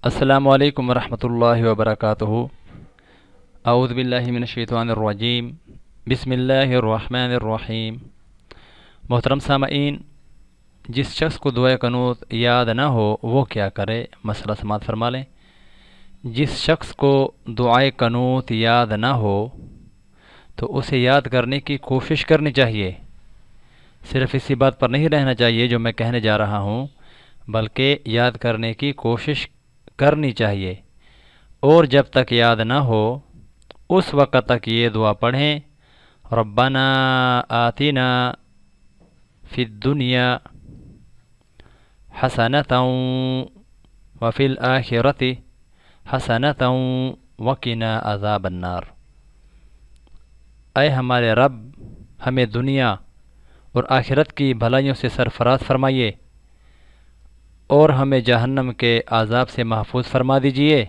السلام علیکم ورحمۃ اللہ وبرکاتہ۔ اعوذ باللہ من الشیطان الرجیم، بسم اللہ الرحمن الرحیم۔ محترم سامعین، جس شخص کو دعائے قنوت یاد نہ ہو وہ کیا کرے؟ مسئلہ سماعت فرما لیں۔ جس شخص کو دعائے قنوت یاد نہ ہو تو اسے یاد کرنے کی کوشش کرنی چاہیے۔ صرف اسی بات پر نہیں رہنا چاہیے جو میں کہنے جا رہا ہوں، بلکہ یاد کرنے کی کوشش کرنی چاہیے، اور جب تک یاد نہ ہو اس وقت تک یہ دعا پڑھیں: ربنا آتنا فی الدنیا حسنۃ وفی الآخرۃ حسنۃ وقنا عذاب النار۔ اے ہمارے رب، ہمیں دنیا اور آخرت کی بھلائیوں سے سرفراز فرمائیے اور ہمیں جہنم کے عذاب سے محفوظ فرما دیجئے۔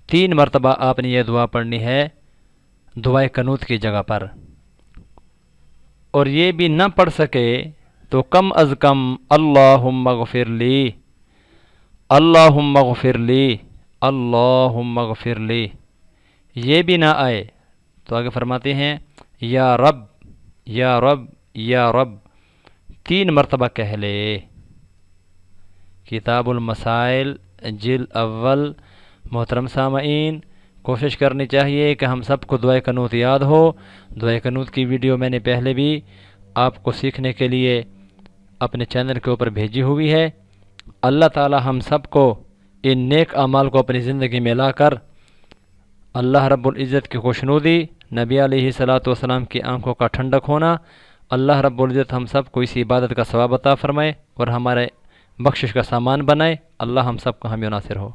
3 مرتبہ آپ نے یہ دعا پڑھنی ہے دعائے قنوت کی جگہ پر، اور یہ بھی نہ پڑھ سکے تو کم از کم اللہم اغفر لی، اللہم اغفر لی، اللہم اغفر لی، یہ بھی نہ آئے تو آگے فرماتے ہیں یا رب یا رب یا رب 3 مرتبہ کہہ لے۔ کتاب المسائل جلد اول۔ محترم سامعین، کوشش کرنی چاہیے کہ ہم سب کو دعائے قنوت یاد ہو۔ دعائے قنوت کی ویڈیو میں نے پہلے بھی آپ کو سیکھنے کے لیے اپنے چینل کے اوپر بھیجی ہوئی ہے۔ اللہ تعالی ہم سب کو ان نیک اعمال کو اپنی زندگی میں لا کر اللہ رب العزت کی خوشنودی، نبی علیہ الصلوۃ والسلام کی آنکھوں کا ٹھنڈک ہونا، اللہ رب العزت ہم سب کو اسی عبادت کا ثواب عطا فرمائے اور ہمارے بخشش کا سامان بنائے۔ اللہ ہم سب کا حامی و ناصر ہو۔